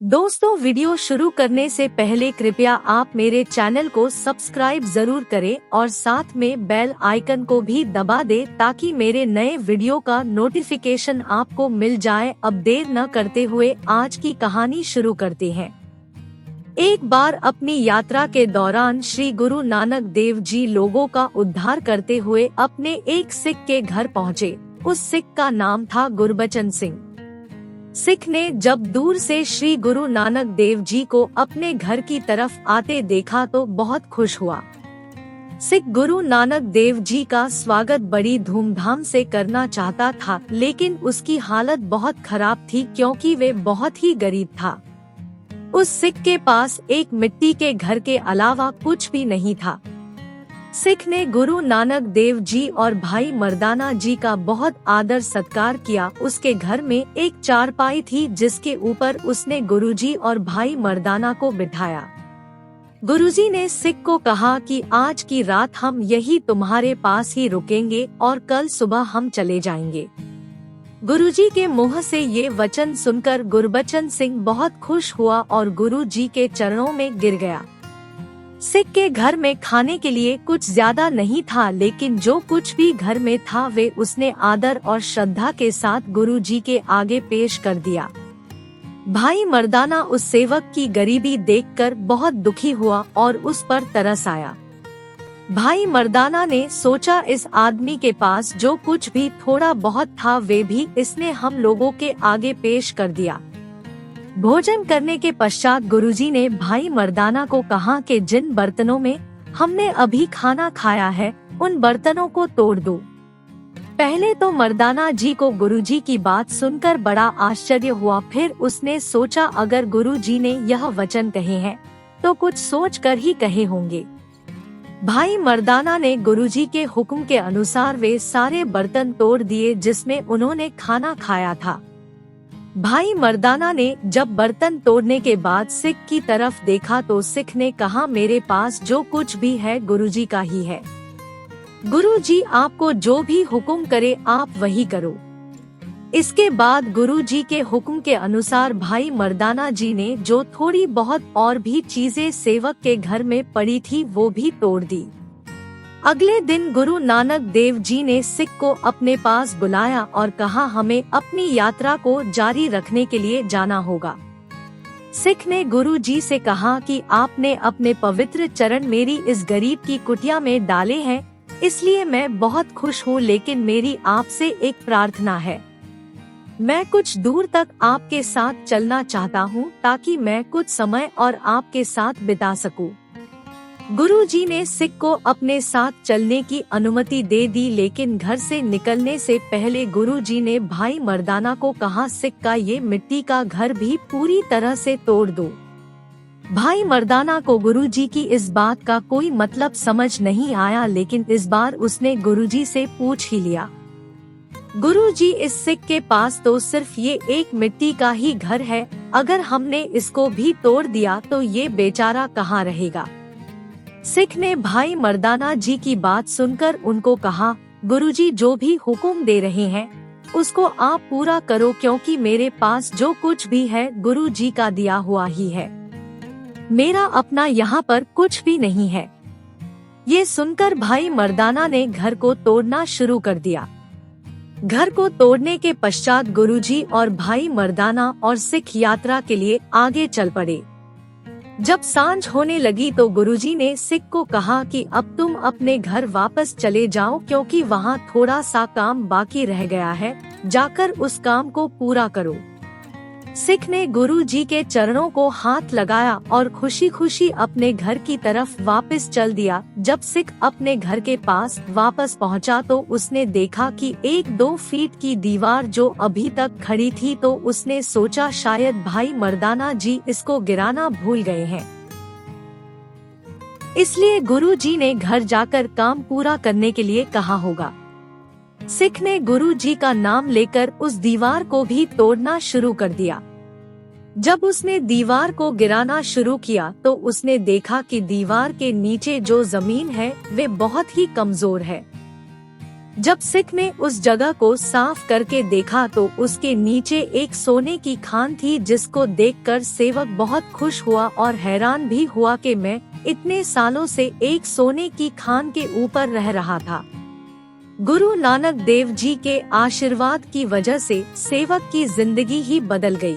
दोस्तों, वीडियो शुरू करने से पहले कृपया आप मेरे चैनल को सब्सक्राइब जरूर करें और साथ में बेल आइकन को भी दबा दें ताकि मेरे नए वीडियो का नोटिफिकेशन आपको मिल जाए। अब देर न करते हुए आज की कहानी शुरू करते हैं। एक बार अपनी यात्रा के दौरान श्री गुरु नानक देव जी लोगों का उद्धार करते हुए अपने एक सिख के घर पहुँचे। उस सिख का नाम था गुरबचन सिंह। सिख ने जब दूर से श्री गुरु नानक देव जी को अपने घर की तरफ आते देखा तो बहुत खुश हुआ। सिख गुरु नानक देव जी का स्वागत बड़ी धूमधाम से करना चाहता था, लेकिन उसकी हालत बहुत खराब थी क्योंकि वे बहुत ही गरीब था। उस सिख के पास एक मिट्टी के घर के अलावा कुछ भी नहीं था। सिख ने गुरु नानक देव जी और भाई मर्दाना जी का बहुत आदर सत्कार किया। उसके घर में एक चारपाई थी जिसके ऊपर उसने गुरुजी और भाई मर्दाना को बिठाया। गुरुजी ने सिख को कहा कि आज की रात हम यही तुम्हारे पास ही रुकेंगे और कल सुबह हम चले जाएंगे। गुरुजी के मुंह से ये वचन सुनकर गुरबचन सिंह बहुत खुश हुआ और गुरुजी के चरणों में गिर गया। सिख के घर में खाने के लिए कुछ ज्यादा नहीं था, लेकिन जो कुछ भी घर में था वे उसने आदर और श्रद्धा के साथ गुरुजी के आगे पेश कर दिया। भाई मर्दाना उस सेवक की गरीबी देखकर बहुत दुखी हुआ और उस पर तरस आया। भाई मर्दाना ने सोचा, इस आदमी के पास जो कुछ भी थोड़ा बहुत था वे भी इसने हम लोगों के आगे पेश कर दिया। भोजन करने के पश्चात गुरुजी ने भाई मर्दाना को कहा कि जिन बर्तनों में हमने अभी खाना खाया है उन बर्तनों को तोड़ दो। पहले तो मर्दाना जी को गुरुजी की बात सुनकर बड़ा आश्चर्य हुआ, फिर उसने सोचा अगर गुरुजी ने यह वचन कहे हैं तो कुछ सोच कर ही कहे होंगे। भाई मर्दाना ने गुरुजी के हुक्म के अनुसार वे सारे बर्तन तोड़ दिए जिसमें उन्होंने खाना खाया था। भाई मर्दाना ने जब बर्तन तोड़ने के बाद सिख की तरफ देखा तो सिख ने कहा, मेरे पास जो कुछ भी है गुरुजी का ही है। गुरुजी आपको जो भी हुक्म करे आप वही करो। इसके बाद गुरुजी के हुक्म के अनुसार भाई मर्दाना जी ने जो थोड़ी बहुत और भी चीजें सेवक के घर में पड़ी थी वो भी तोड़ दी। अगले दिन गुरु नानक देव जी ने सिख को अपने पास बुलाया और कहा, हमें अपनी यात्रा को जारी रखने के लिए जाना होगा। सिख ने गुरु जी से कहा कि आपने अपने पवित्र चरण मेरी इस गरीब की कुटिया में डाले हैं, इसलिए मैं बहुत खुश हूँ, लेकिन मेरी आपसे एक प्रार्थना है। मैं कुछ दूर तक आपके साथ चलना चाहता हूँ ताकि मैं कुछ समय और आपके साथ बिता सकूं। गुरुजी ने सिख को अपने साथ चलने की अनुमति दे दी, लेकिन घर से निकलने से पहले गुरुजी ने भाई मर्दाना को कहा, सिख का ये मिट्टी का घर भी पूरी तरह से तोड़ दो। भाई मर्दाना को गुरुजी की इस बात का कोई मतलब समझ नहीं आया, लेकिन इस बार उसने गुरुजी से पूछ ही लिया। गुरुजी, इस सिख के पास तो सिर्फ ये एक मिट्टी का ही घर है, अगर हमने इसको भी तोड़ दिया तो ये बेचारा कहाँ रहेगा। सिख ने भाई मर्दाना जी की बात सुनकर उनको कहा, गुरुजी जो भी हुक्म दे रहे हैं उसको आप पूरा करो, क्योंकि मेरे पास जो कुछ भी है गुरुजी का दिया हुआ ही है। मेरा अपना यहाँ पर कुछ भी नहीं है। ये सुनकर भाई मर्दाना ने घर को तोड़ना शुरू कर दिया। घर को तोड़ने के पश्चात गुरुजी और भाई मर्दाना और सिख यात्रा के लिए आगे चल पड़े। जब सांझ होने लगी तो गुरुजी ने सिख को कहा कि अब तुम अपने घर वापस चले जाओ, क्योंकि वहाँ थोड़ा सा काम बाकी रह गया है, जाकर उस काम को पूरा करो। सिख ने गुरुजी के चरणों को हाथ लगाया और खुशी खुशी अपने घर की तरफ वापस चल दिया। जब सिख अपने घर के पास वापस पहुंचा तो उसने देखा कि 1-2 फीट की दीवार जो अभी तक खड़ी थी, तो उसने सोचा शायद भाई मर्दाना जी इसको गिराना भूल गए हैं, इसलिए गुरुजी ने घर जाकर काम पूरा करने के लिए कहा होगा। सिख ने गुरुजी का नाम लेकर उस दीवार को भी तोड़ना शुरू कर दिया। जब उसने दीवार को गिराना शुरू किया तो उसने देखा कि दीवार के नीचे जो जमीन है वे बहुत ही कमजोर है। जब सिख ने उस जगह को साफ करके देखा तो उसके नीचे एक सोने की खान थी, जिसको देखकर सेवक बहुत खुश हुआ और हैरान भी हुआ कि मैं इतने सालों से एक सोने की खान के ऊपर रह रहा था। गुरु नानक देव जी के आशीर्वाद की वजह से सेवक की जिंदगी ही बदल गई।